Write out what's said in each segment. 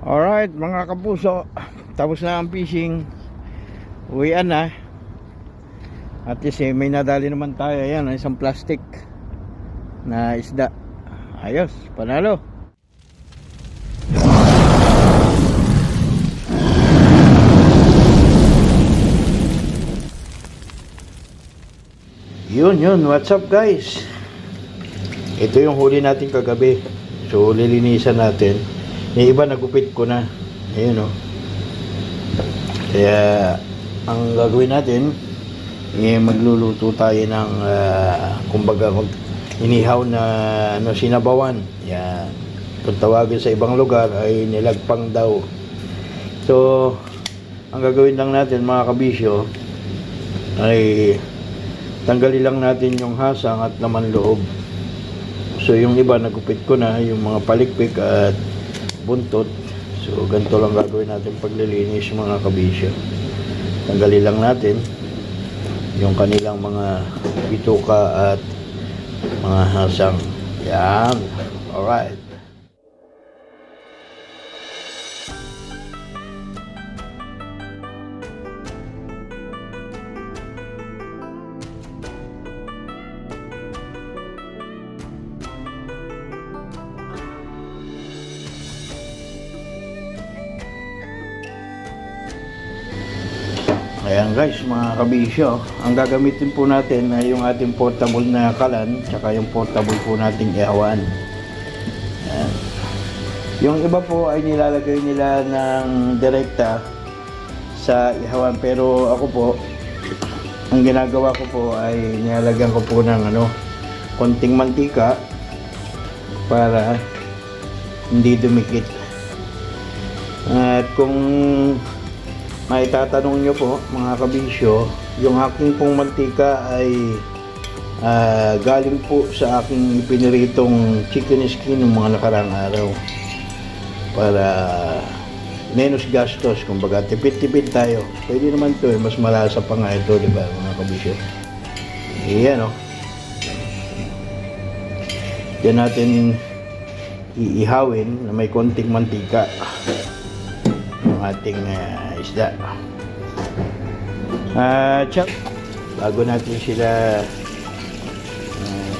Alright mga kapuso, tapos na ang fishing. Uwian na. At least may nadali naman tayo. Ayan, isang plastic na isda. Ayos, panalo. Yun, what's up guys? Ito yung huli natin kagabi. So lilinisan natin. Yung iba nagupit ko na. Ayun o. Kaya ang gagawin natin, magluluto tayo ng kumbaga inihaw na sinabawan. Yan. Kung tawagin sa ibang lugar ay nilagpang daw. So ang gagawin lang natin mga kabisyo ay tanggalin lang natin yung hasang at laman loob. So yung iba nagupit ko na yung mga palikpik at buntot. So ganito lang gagawin natin paglilinis mga kabisyo. Tanggalin lang natin yung kanilang mga bituka at mga hasang. Yan. Alright. Ayan guys mga kabisyo, ang gagamitin po natin ay yung ating portable na kalan tsaka yung portable po nating ihawan. Ayan. Yung iba po ay nilalagay nila ng direkta sa ihawan, pero ako po ang ginagawa ko po ay nilalagyan ko po ng konting mantika para hindi dumikit. At kung may tatanong nyo po mga kabisyo, yung aking pong mantika ay galing po sa aking piniritong chicken skin ng mga nakarang araw para menos gastos, kumbaga tipid-tipid tayo. Pwede naman to mas malasa pa nga ito, di ba mga kabisyo? Iyan yan natin iihawin na may konting mantika yung ating isda. Check bago natin sila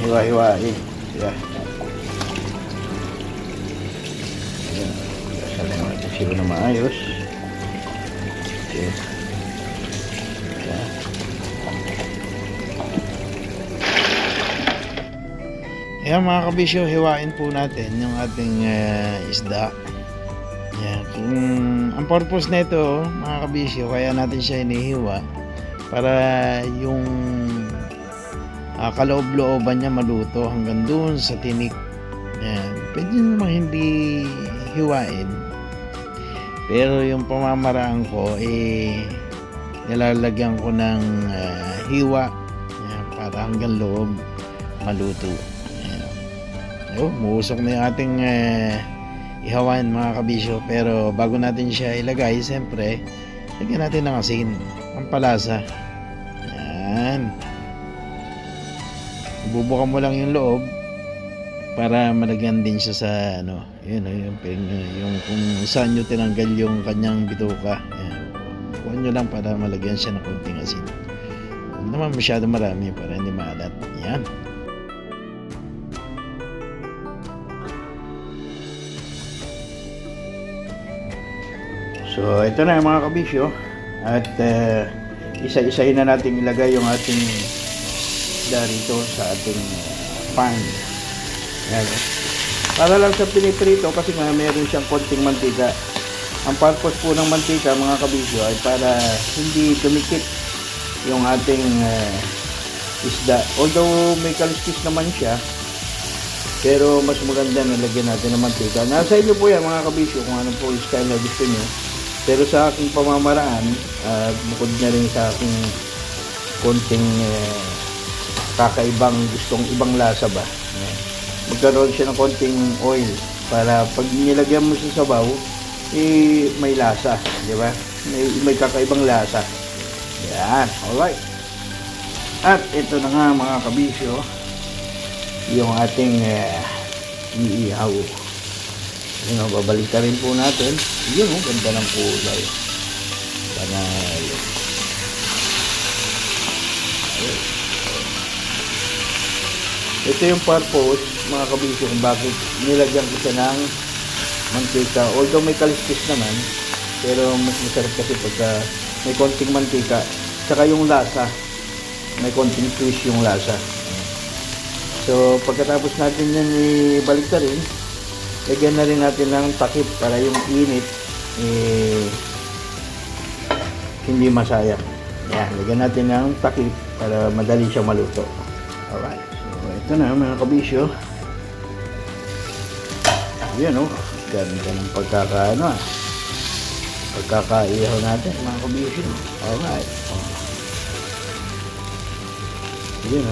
hiwa-hiwain. Yeah. Sabi natin sila na maayos. Okay. Yeah. Ayan mga kabisyo, hiwain po natin yung ating isda. Yan. Ang purpose nito mga kabisyo, kaya natin siya inihiwa para yung kaloob-looban niya maluto hanggang doon sa tinik. Yan. Pwede naman hindi hiwain, pero yung pamamaraan ko nilalagyan ko ng hiwa. Yan, para hanggang loob maluto. Yan. Muusok na yung ating ihawan mga kabisyo, pero bago natin siya ilagay, siyempre lagyan natin ng asin, ang palasa. Yan, bubukan mo lang yung loob para malagyan din siya sa yung kung saan nyo tinanggal yung kanyang bituka. Yan, bukuhan nyo lang para malagyan siya ng konting asin. Huwag naman masyado marami para hindi maalat. Yan. So ito na mga kabisyo, at isa-isahin na natin ilagay yung ating darito sa ating pan. Yan. Para lang sa piniprito kasi nga meron siyang konting mantika. Ang purpose po ng mantika mga kabisyo ay para hindi dumikit yung ating isda. Although may kaliskis naman siya, pero mas maganda na lagyan natin ng mantika. Nasa inyo po yan mga kabisyo kung anong po yung style na gusto nyo. Pero sa aking pamamaraan, bukod na rin sa aking konting kakaibang gustong ibang lasa ba, magkaroon siya ng konting oil para pag nilagyan mo sa sabaw, may lasa, di ba? May kakaibang lasa. Yan, alright. At ito na nga mga kabisyo, yung ating iihaw. Yun, babalik ka rin po natin. Yun, ganda ng kulay. Panalo. Ayun. Ito yung purpose, mga kabisyo, kung bakit nilagyan ko siya ng mantika. Although may kaliskis naman, pero mas masarap kasi pagka may konting mantika. Tsaka yung lasa, may konting twist yung lasa. So, pagkatapos natin yan ibalik na rin, lagyan na rin natin ng takip para yung init hindi masayang. Yan, lagyan natin ng takip para madali siyang maluto. Alright. So, ito na mga kabisyo. Yan ganda ng pagkakaihaw natin mga kabisyo. Alright. Yan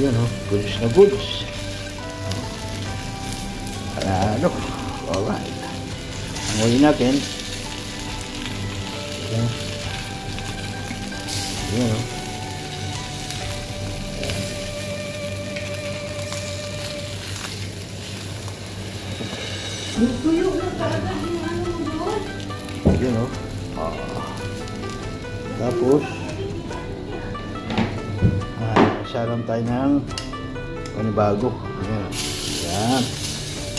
Yan goods na goods. Panalo. Alright. Ang huli natin. Yan Tuyo na talaga yung ano doon. Yan tapos salam tayo ng panibago. Yan.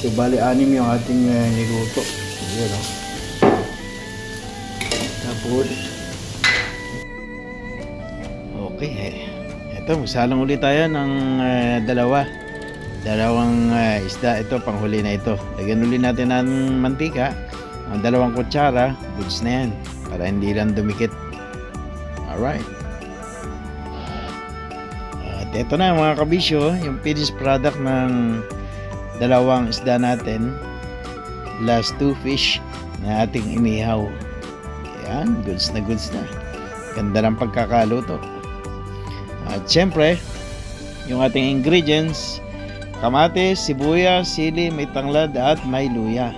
So bali 6 yung ating niluto. Yan tapos okay, ito magsalang ulit tayo ng dalawang isda. Ito panghuli na ito. Lagyan ulit natin ng mantika, ang 2 kutsara. Goods na yan para hindi lang dumikit. Alright, at ito na mga kabisyo, yung finished product ng 2 isda natin, last 2 fish na ating inihaw. Yan, goods na ganda ng pagkakaluto. At syempre yung ating ingredients: kamatis, sibuyas, sili, may tanglad at may luya.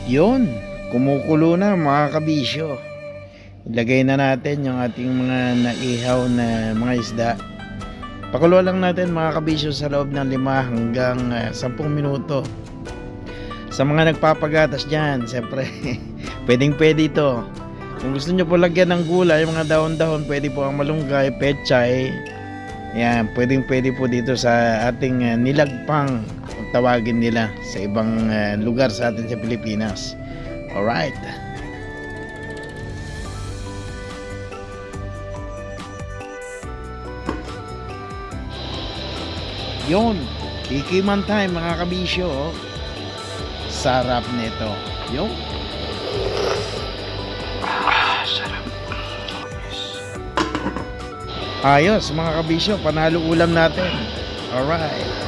Yun, kumukulo na mga kabisyo. Ilagay na natin yung ating mga naihaw na mga isda. Pakulo lang natin mga kabisyo sa loob ng 5 hanggang 10 minuto. Sa mga nagpapagatas dyan, siyempre pwede ito. Kung gusto nyo po lagyan ng gulay, mga dahon-dahon, pwede po ang malunggay, pechay. Yan, pwede po dito sa ating nilagpang, kung tawagin nila sa ibang lugar sa atin sa Pilipinas. Alright. Yun, tikiman time mga kabisyo. Sarap nito. Yun. Sarap. Ayos mga kabisyo, panalo ulam natin. Alright.